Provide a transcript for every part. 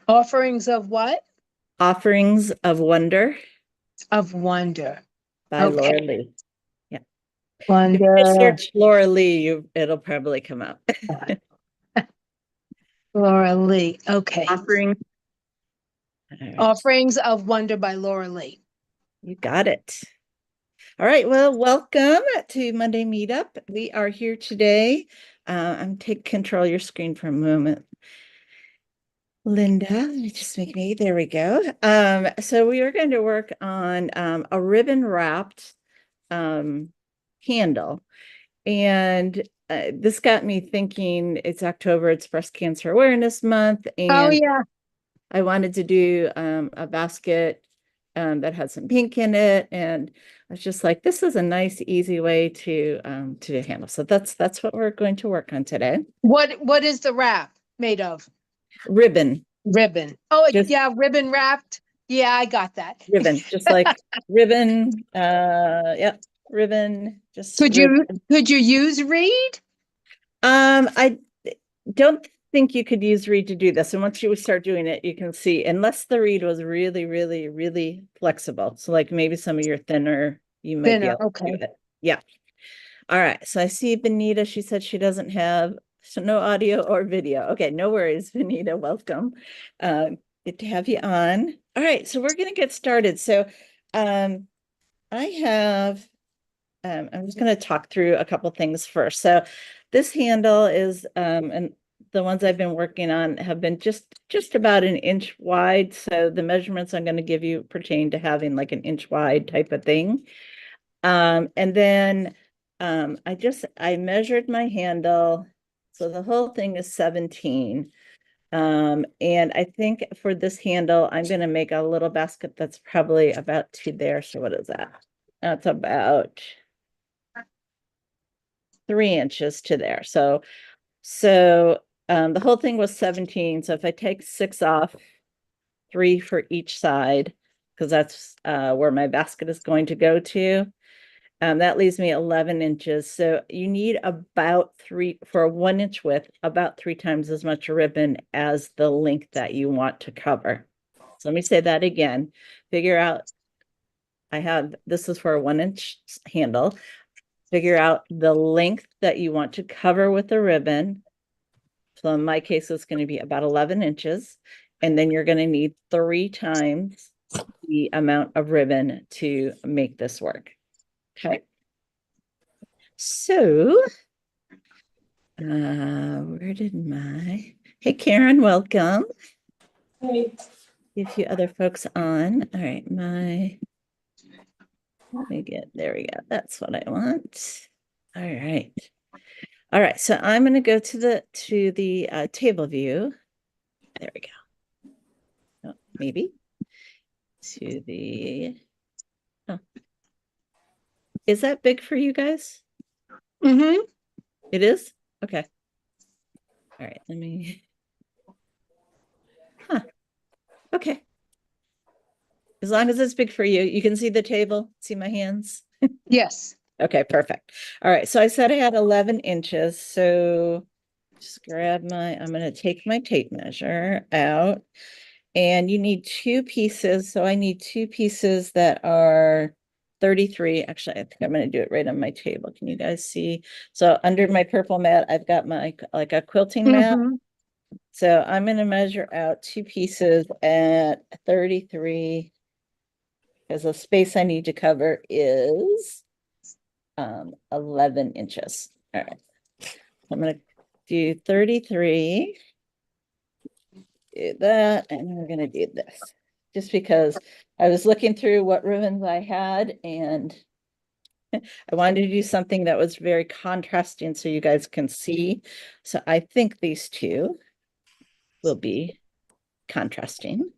Offerings of what? Offerings of Wonder Of wonder. by Okay. Laura Lee. Yeah. If you just Wonder. search Laura Lee, it'll probably come up. Laura Lee. Okay. Offerings. All right. Offerings of Wonder by Laura Lee. You got it. All right. Well, welcome to Monday Meetup. We are here today. I'm take control of your screen for a moment. Linda, let me just make me, there we go. So we are going to work on a ribbon wrapped handle. And this got me thinking it's October, it's Breast Cancer Awareness Month, Oh, and yeah. I wanted to do a basket that had some pink in it. And I was just like, this is a nice, easy way to handle. So that's what we're going to work on today. What is the wrap made of? Ribbon, Ribbon. Oh, just yeah, ribbon wrapped. Yeah, I got that. ribbon, just like ribbon. Yep, ribbon, just Could you ribbon. could you use reed? I don't think you could use reed to do this. And once you start doing it, you can see, unless the reed was really, really, really flexible. So like maybe some of your thinner, you might be Thinner. able to do Okay. it. Yeah. All right. So I see Benita, she said she doesn't have, so no audio or video. Okay, no worries, Benita, welcome. Good to have you on. All right, so we're gonna get started. So um I have I'm just going to talk through a couple things first. So this handle is, and the ones I've been working on have been just about an inch wide. So the measurements I'm going to give you pertain to having like an inch wide type of thing. And then I measured my handle. So the whole thing is 17. And I think for this handle, I'm going to make a little basket that's probably about to there. So what is that? That's about 3 inches to there. So the whole thing was 17. So if I take 6 off, 3 for each side, because that's where my basket is going to go to. That leaves me 11 inches. So you need about 3 for a 1 inch width, about 3 times as much ribbon as the length that you want to cover. So let me say that again. Figure out, this is for a 1 inch handle. Figure out the length that you want to cover with the ribbon. So in my case, it's going to be about 11 inches. And then you're going to need 3 times the amount of ribbon to make this work. Okay. So, where did hey, Karen, welcome. Hey. A few other folks on. All right, let me there we go. That's what I want. All right. All right, so I'm going to go to the table view. There we go. Oh, maybe to the. Oh, is that big for you guys? Mm-hmm. It is? Okay. All right, let me. Huh. Okay. As long as it's big for you, you can see the table, see my hands. Yes. Okay, perfect. All right, so I said I had 11 inches. So just I'm going to take my tape measure out. And you need 2 pieces. So I need 2 pieces that are 33. Actually, I think I'm going to do it right on my table. Can you guys see? So under my purple mat, I've got my like a quilting mat. Mm-hmm. So I'm going to measure out 2 pieces at 33 because the space I need to cover is 11 inches. All right. I'm going to do 33. Do that, and we're going to do this just because I was looking through what ribbons I had and I wanted to do something that was very contrasting so you guys can see. So I think these two will be contrasting.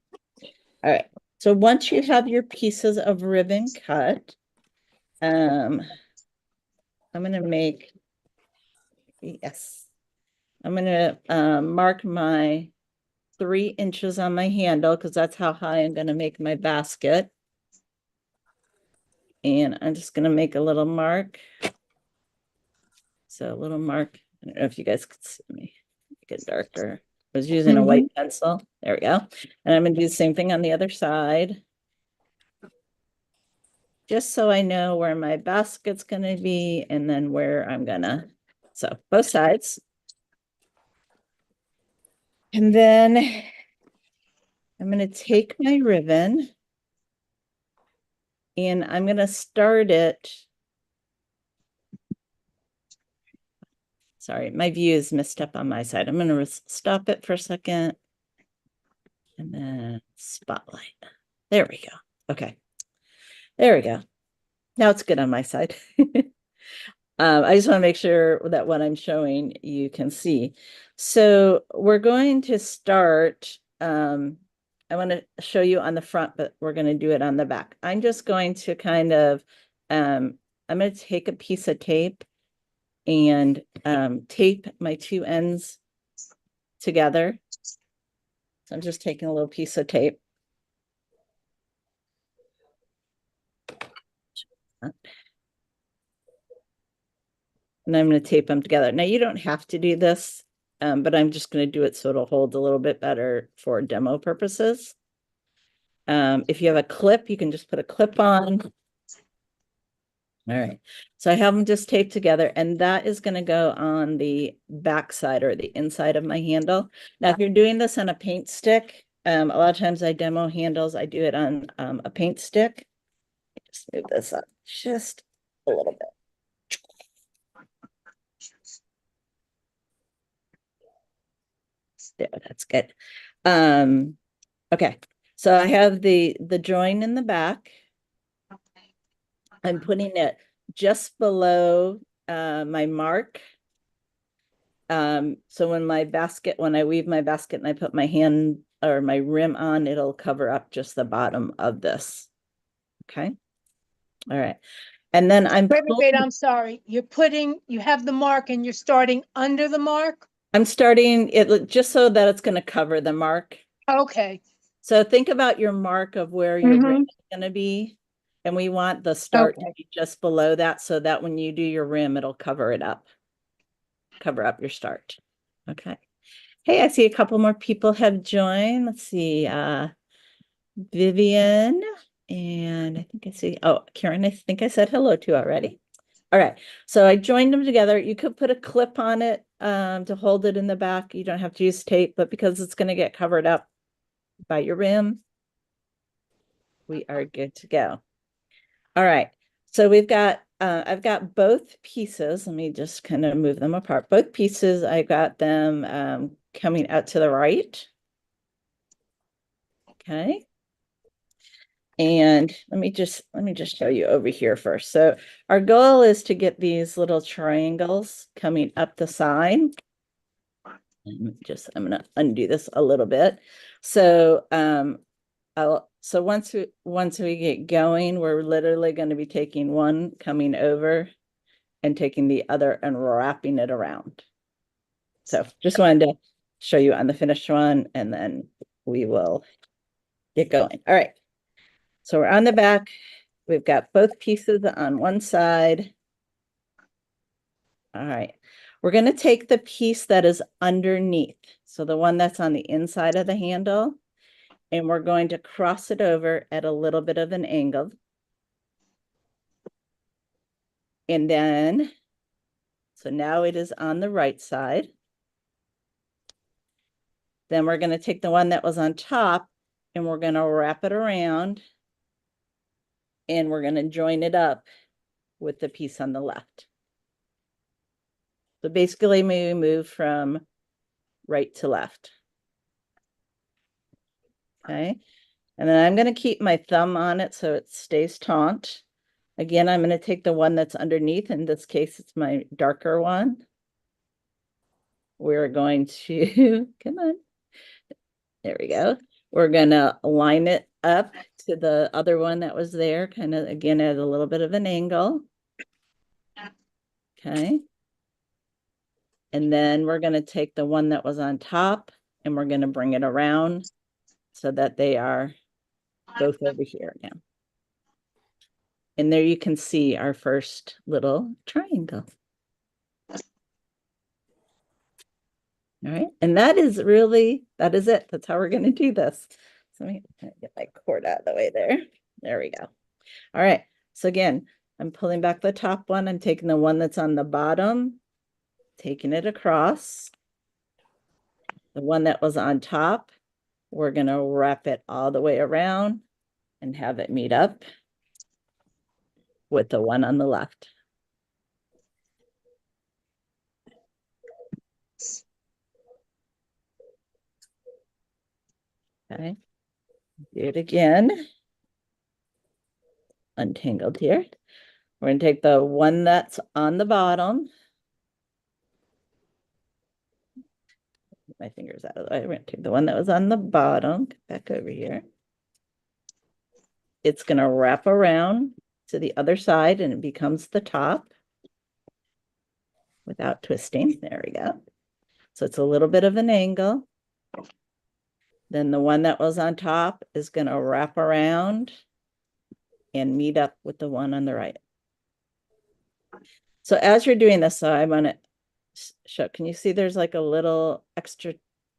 All right. So once you have your pieces of ribbon cut, I'm going to make, yes, I'm going to mark my 3 inches on my handle because that's how high I'm going to make my basket. And I'm just going to make a little mark. So a little mark. I don't know if you guys could see me. Make it darker. I was using a white pencil. There we go. And I'm gonna do the same thing on the other side. Just so I know where my basket's gonna be and then where I'm gonna, so both sides. And then I'm gonna take my ribbon and I'm gonna start it. Sorry, my view is messed up on my side. I'm gonna stop it for a second. And then spotlight. There we go. Okay. There we go. Now it's good on my side. I just want to make sure that what I'm showing you can see. So we're going to start. I want to show you on the front, but we're going to do it on the back. I'm just going to kind of, I'm going to take a piece of tape and tape my two ends together. So I'm just taking a little piece of tape. And I'm going to tape them together. Now you don't have to do this, but I'm just going to do it so it'll hold a little bit better for demo purposes. If you have a clip, you can just put a clip on. All right, so I have them just taped together, and that is going to go on the back side or the inside of my handle. Now, if you're doing this on a paint stick, a lot of times I demo handles, I do it on a paint stick. Just move this up just a little bit. There, that's good. Okay, so I have the join in the back. I'm putting it just below my mark. So when I weave my basket and I put my hand or my rim on, it'll cover up just the bottom of this. Okay. All right. And then Wait, I'm sorry. You have the mark and you're starting under the mark? I'm starting it just so that it's going to cover the mark. Okay. So think about your mark of where your rim is going to be. And we want the start to be just below that so that when you do your rim, it'll cover it up. Cover up your start. Okay. Hey, I see a couple more people have joined. Let's see. Vivian, and I think I see, oh, Karen, I think I said hello to already. All right. So I joined them together. You could put a clip on it to hold it in the back. You don't have to use tape, but because it's going to get covered up by your rim, we are good to go. All right. So we've got, I've got both pieces. Let me just kind of move them apart. Both pieces, I got them coming out to the right. Okay. And let me just show you over here first. So our goal is to get these little triangles coming up the side. I'm going to undo this a little bit. So once we get going, we're literally going to be taking one coming over and taking the other and wrapping it around. So just wanted to show you on the finished one, and then we will get going. All right. So we're on the back. We've got both pieces on one side. All right. We're going to take the piece that is underneath. So the one that's on the inside of the handle, and we're going to cross it over at a little bit of an angle. And then, so now it is on the right side. Then we're going to take the one that was on top and we're going to wrap it around and we're going to join it up with the piece on the left. So basically we move from right to left. Okay. And then I'm going to keep my thumb on it so it stays taut. Again, I'm going to take the one that's underneath. In this case, it's my darker one. We're going to, come on. There we go. We're going to line it up to the other one that was there, kind of, again, at a little bit of an angle. Okay. And then we're going to take the one that was on top and we're going to bring it around so that they are both over here now. And there you can see our first little triangle. All right. And that is it. That's how we're going to do this. So let me get my cord out of the way there. There we go. All right. So again, I'm pulling back the top one. I'm taking the one that's on the bottom, taking it across. The one that was on top, we're going to wrap it all the way around and have it meet up with the one on the left. Okay. Do it again. Untangled here. We're going to take the one that's on the bottom. Get my fingers out of the way. We're going to take the one that was on the bottom, get back over here. It's going to wrap around to the other side and it becomes the top without twisting. There we go. So it's a little bit of an angle. Then the one that was on top is going to wrap around and meet up with the one on the right. So as you're doing this, so I'm going to show, can you see there's like a little extra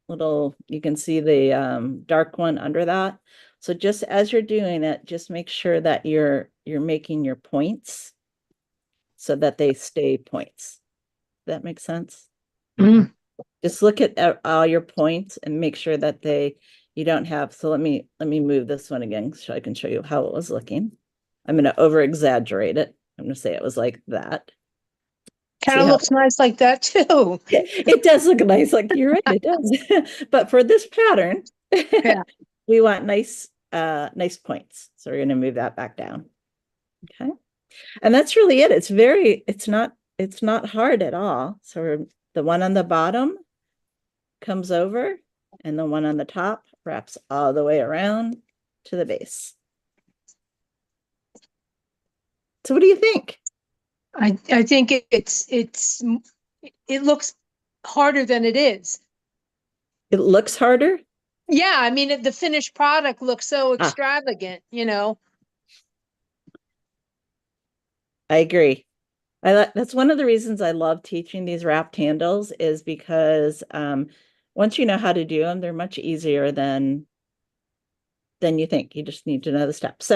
you can see the dark one under that. So just as you're doing it, just make sure that you're making your points so that they stay points. Does that make sense? Mm. Just look at all your points and make sure that you don't have, so let me move this one again so I can show you how it was looking. I'm going to over exaggerate it. I'm going to say it was like that. Kind of looks nice like that too. It does look nice, like you're right, it does. But for this pattern, Yeah. we want nice points. So we're going to move that back down. Okay. And that's really it. It's not hard at all. So the one on the bottom comes over and the one on the top wraps all the way around to the base. So what do you think? I think it looks harder than it is. It looks harder? Yeah, I mean, the finished product looks so extravagant, you know. I agree. That's one of the reasons I love teaching these wrapped handles is because once you know how to do them, they're much easier than you think. You just need to know the steps.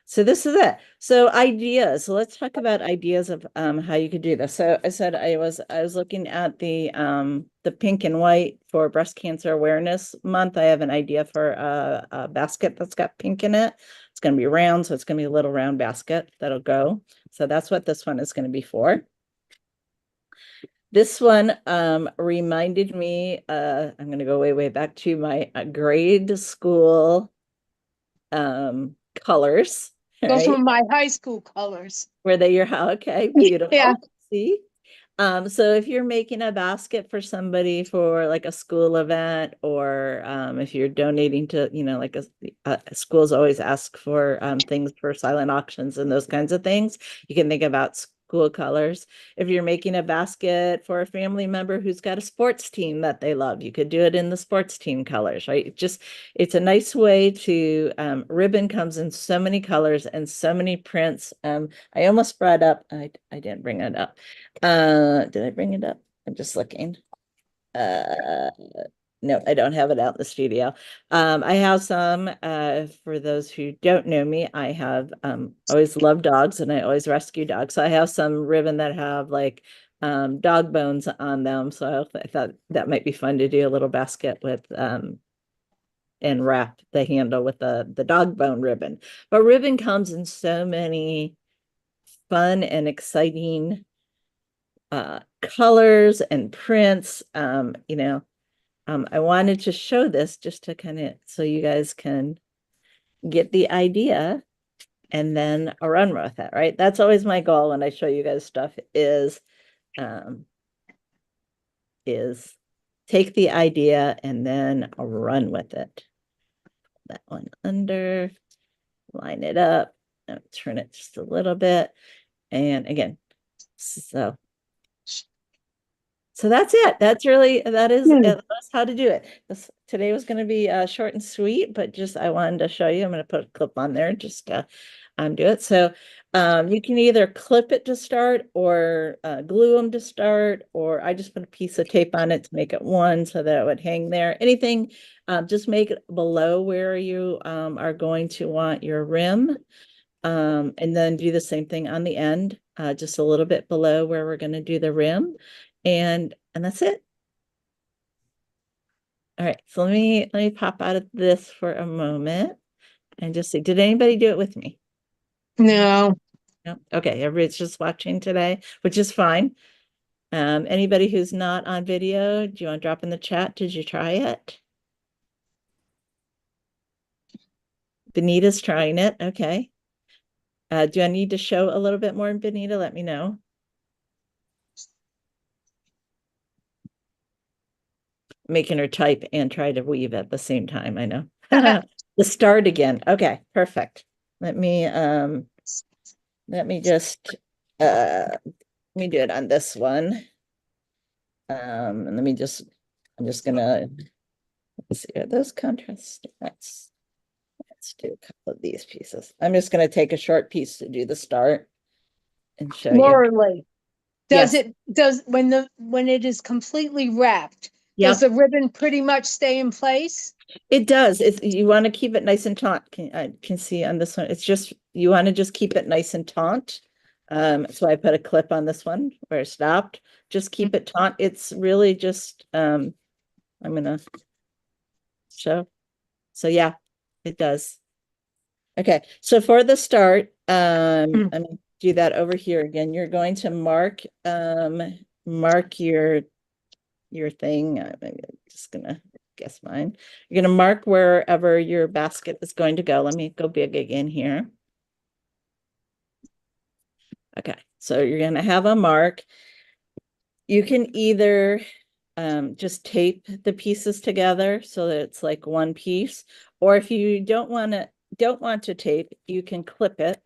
So this is it. So ideas. So let's talk about ideas of how you could do this. So I said I was looking at the pink and white for Breast Cancer Awareness Month. I have an idea for a basket that's got pink in it. It's going to be round, so it's going to be a little round basket that'll go. So that's what this one is going to be for. This one reminded me, I'm going to go way back to my grade school colors. Those Right? were my high school colors. Were they your house? Okay, beautiful. Yeah. See? So if you're making a basket for somebody for like a school event, or if you're donating to, like schools always ask for things for silent auctions and those kinds of things, you can think about school colors. If you're making a basket for a family member who's got a sports team that they love, you could do it in the sports team colors, right? It's a nice way to, ribbon comes in so many colors and so many prints. I almost brought up, I didn't bring it up. Did I bring it up? I'm just looking. No, I don't have it out in the studio. I have some, for those who don't know me, I have always loved dogs and I always rescue dogs. So I have some ribbon that have like dog bones on them. So I thought that might be fun to do a little basket with and wrap the handle with the dog bone ribbon. But ribbon comes in so many fun and exciting colors and prints. I wanted to show this just to kind of, so you guys can get the idea and then run with it, right? That's always my goal when I show you guys stuff is take the idea and then run with it. That one under, line it up, turn it just a little bit. And again, so that's it. That's how to do it. Today was going to be short and sweet, but just I wanted to show you. I'm going to put a clip on there just to do it. So You can either clip it to start or glue them to start, or I just put a piece of tape on it to make it one so that it would hang there. Anything, just make it below where you are going to want your rim. And then do the same thing on the end, just a little bit below where we're going to do the rim. And that's it. All right, so let me pop out of this for a moment and just see, did anybody do it with me? No, No? Okay, everybody's just watching today, which is fine. Anybody who's not on video, do you want to drop in the chat? Did you try it? Benita's trying it. Okay. Do I need to show a little bit more, Benita? Let me know. Making her type and try to weave at the same time. I know. The start again. Okay, perfect. Let me just let me do it on this one. And I'm just gonna let's see, are those contrasts? Let's do a couple of these pieces. I'm just gonna take a short piece to do the start and show you. Lorelea, Yes. when it is completely wrapped, Yeah. does the ribbon pretty much stay in place? It does. It's you want to keep it nice and taut. I can see on this one. It's just you want to just keep it nice and taut. So I put a clip on this one where it stopped. Just keep it taut. It's really just I'm gonna show. So yeah, it does. Okay, so for the start, I'm gonna do that over here again. You're going to mark your thing. I'm just gonna guess mine. You're gonna mark wherever your basket is going to go. Let me go big again here. Okay, so you're gonna have a mark. You can either just tape the pieces together so that it's like one piece, or if you don't want to tape, you can clip it.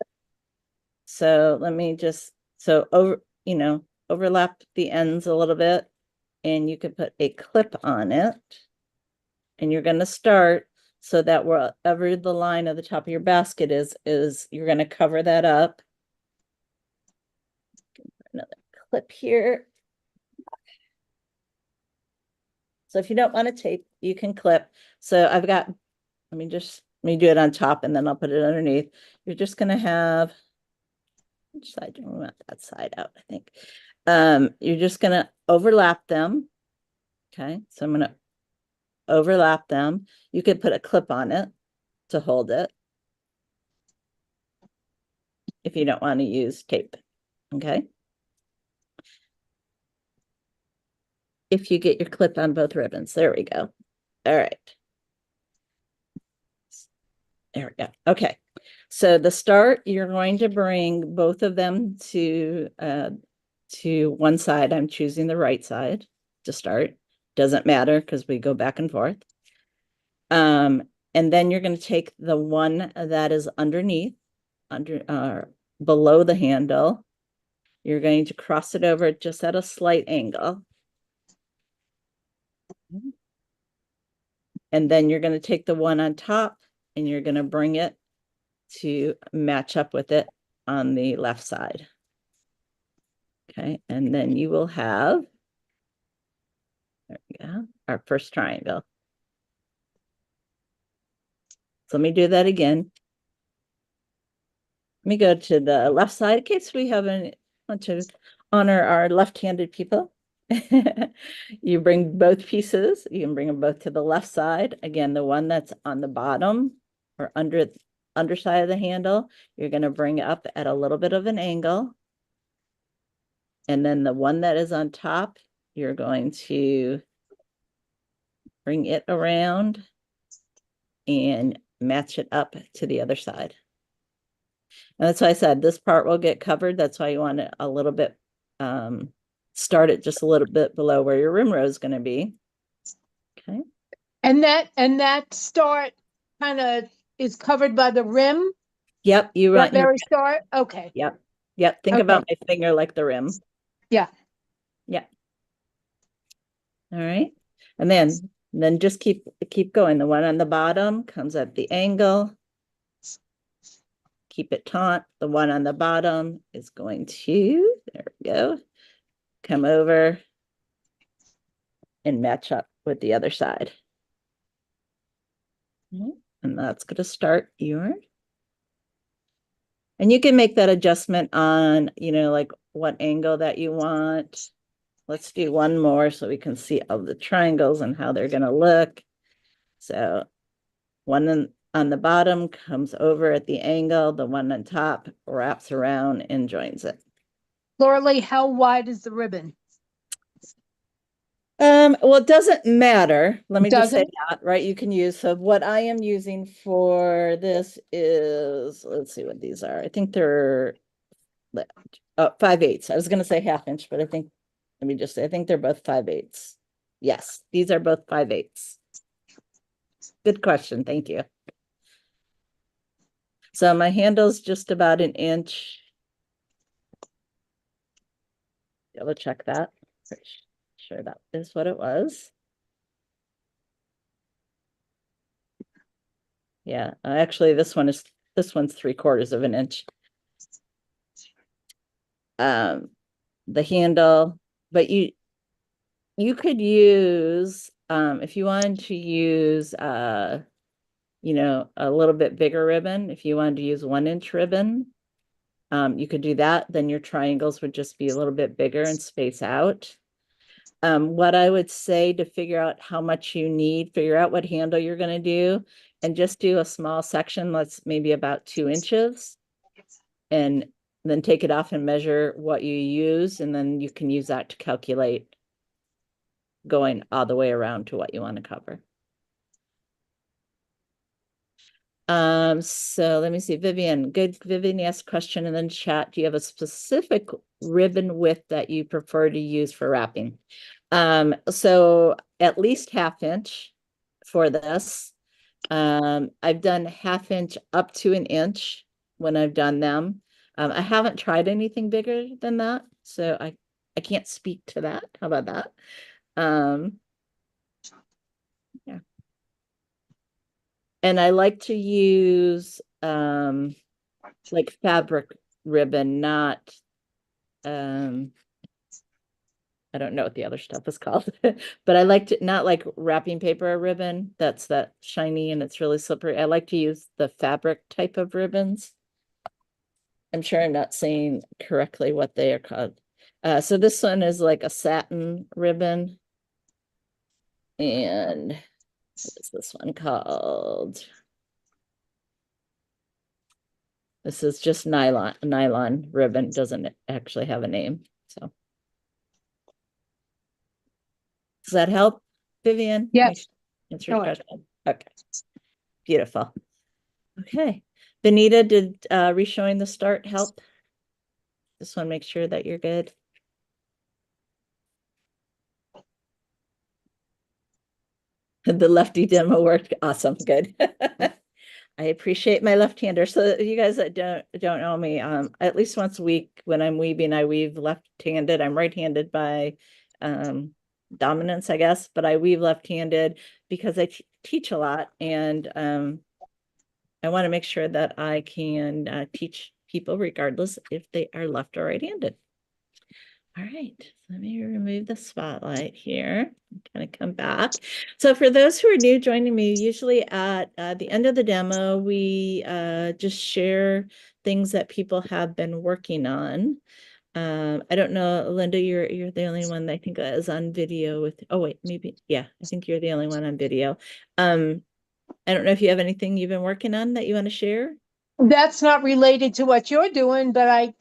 So let me just overlap the ends a little bit, and you could put a clip on it. And you're going to start so that wherever the line of the top of your basket is you're going to cover that up. Another clip here. So if you don't want to tape, you can clip. So let me do it on top and then I'll put it underneath. You're just going to have, which side do we want? That side out, I think. You're just going to overlap them. Okay, so I'm going to overlap them. You could put a clip on it to hold it if you don't want to use tape. Okay. If you get your clip on both ribbons, there we go. All right. There we go. Okay. So the start, you're going to bring both of them to one side. I'm choosing the right side to start. Doesn't matter because we go back and forth. And then you're going to take the one that is underneath, below the handle. You're going to cross it over just at a slight angle. And then you're going to take the one on top and you're going to bring it to match up with it on the left side. Okay, and then you will have, there we go, our first triangle. So let me do that again. Let me go to the left side in case we want to honor our left-handed people. You bring both pieces. You can bring them both to the left side. Again, the one that's on the bottom or underside of the handle, you're going to bring up at a little bit of an angle. And then the one that is on top, you're going to bring it around and match it up to the other side. And that's why I said this part will get covered. That's why you want it a little bit, start it just a little bit below where your rim row is going to be. Okay. And that start kind of is covered by the rim. Yep. You That want your very start. Okay. Yep. Yep. Think Okay. about my finger like the rim. Yeah. Yeah. All right. And then just keep going. The one on the bottom comes at the angle. keep it taut. The one on the bottom is going to, there we go, come over and match up with the other side. And that's going to start your, and you can make that adjustment on, like what angle that you want. Let's do one more so we can see all the triangles and how they're going to look. So one on the bottom comes over at the angle, the one on top wraps around and joins it. Lorelea, how wide is the ribbon? Well, it doesn't matter. Let me just say Doesn't? that, right? You can use, so what I am using for this is, let's see what these are. I think they're 5/8. I was going to say 1/2 inch, but I think, let me just say, I think they're both 5/8. Yes, these are both 5/8. Good question. Thank you. So my handle's just about 1 inch. Double check that. Sure that is what it was. Yeah, actually this one's 3/4 of an inch. The handle, but you could use, if you wanted to use, a little bit bigger ribbon, if you wanted to use 1 inch ribbon, you could do that. Then your triangles would just be a little bit bigger and space out. What I would say to figure out how much you need, figure out what handle you're going to do, and just do a small section, let's maybe about 2 inches, and then take it off and measure what you use, and then you can use that to calculate going all the way around to what you want to cover. So let me see, Vivian asked a question in the chat. Do you have a specific ribbon width that you prefer to use for wrapping? So at least 1/2 inch for this. I've done 1/2 inch up to 1 inch when I've done them. I haven't tried anything bigger than that, so I can't speak to that. How about that? Yeah. And I like to use like fabric ribbon, not I don't know what the other stuff is called, but I like to, not like wrapping paper ribbon that's that shiny and it's really slippery. I like to use the fabric type of ribbons. I'm sure I'm not saying correctly what they are called. So this one is like a satin ribbon. And what is this one called? This is just nylon ribbon, doesn't actually have a name. So does that help, Vivian? Yes. Answer your question. Okay. Beautiful. Okay. Benita, did reshowing the start help? Just want to make sure that you're good. The lefty demo worked. Awesome. Good. I appreciate my left-hander. So you guys that don't know me, at least once a week when I'm weaving, I weave left-handed. I'm right-handed by dominance, I guess, but I weave left-handed because I teach a lot, and I want to make sure that I can teach people regardless if they are left or right-handed. All right, let me remove the spotlight here. I'm gonna come back. So for those who are new joining me, usually at the end of the demo, we just share things that people have been working on. I don't know, Linda, you're the only one that I think that is on video with, oh wait, maybe, yeah, I think you're the only one on video. I don't know if you have anything you've been working on that you want to share. That's not related to what you're doing, but I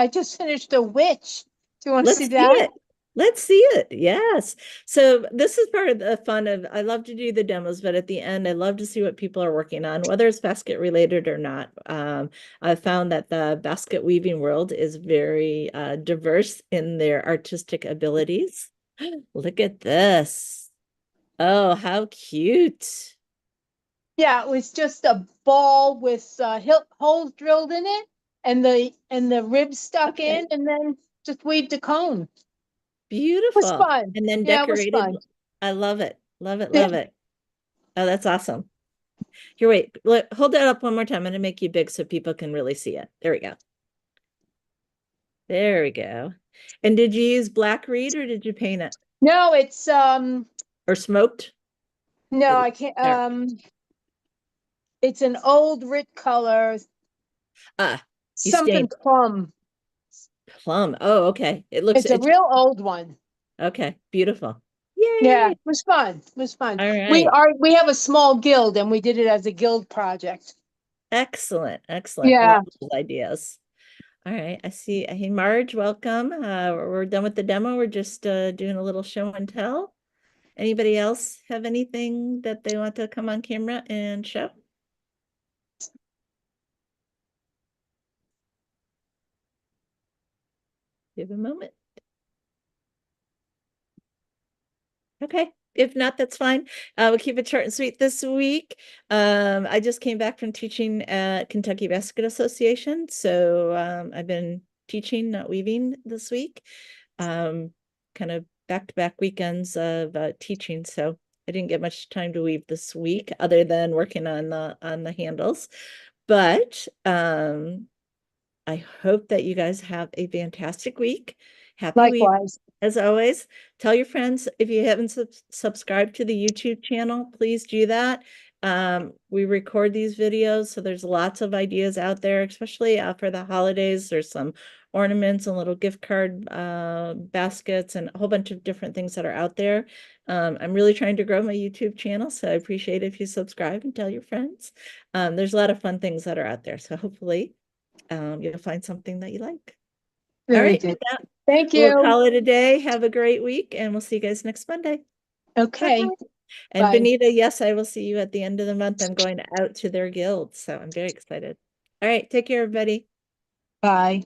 just finished a witch. Do you want to Let's see see that? it. Let's see it. Yes. So this is part of the fun of, I love to do the demos, but at the end, I love to see what people are working on, whether it's basket related or not. I've found that the basket weaving world is very diverse in their artistic abilities. Look at this. Oh, how cute. Yeah, it was just a ball with holes drilled in it, and the ribs stuck Okay. in, and then just weaved a cone. It was Beautiful. fun. And then Yeah, it was decorated. fun. I love it. Love it. Yeah. Love it. Oh, that's awesome. Here, wait, hold that up one more time. I'm gonna make you big so people can really see it. There we go. There we go. And did you use black reed or did you paint it No, it's, or smoked? no, I can't, There. it's an old Rit color, Ah, you something stained plum. plum. Oh, okay. It looks It's a it's real old one. okay. Beautiful. Yeah, Yay. it was fun. It was fun. All right. We have a small guild and we did it as a guild project. Excellent. Excellent. Love Yeah. those ideas. All right. I see. Hey, Marge, welcome. We're done with the demo. We're just doing a little show and tell. Anybody else have anything that they want to come on camera and show? Give a moment. Okay. If not, that's fine. We'll keep it short and sweet this week. I just came back from teaching at Kentucky Basket Association. So I've been teaching, not weaving this week. Kind of back-to-back weekends of teaching. So I didn't get much time to weave this week other than working on the handles. But I hope that you guys have a fantastic week. Happy week, Likewise. as always. Tell your friends if you haven't subscribed to the YouTube channel, please do that. We record these videos, so there's lots of ideas out there, especially for the holidays. There's some ornaments and little gift card baskets and a whole bunch of different things that are out there. I'm really trying to grow my YouTube channel, so I appreciate if you subscribe and tell your friends. There's a lot of fun things that are out there, so hopefully you'll find something that you like. All Very right, good. with that, Thank we'll you. call it a day. Have a great week, and we'll see you guys next Monday. Bye. Okay. And Bye. Benita, yes, I will see you at the end of the month. I'm going out to their guild, so I'm very excited. All right, take care, everybody. Bye.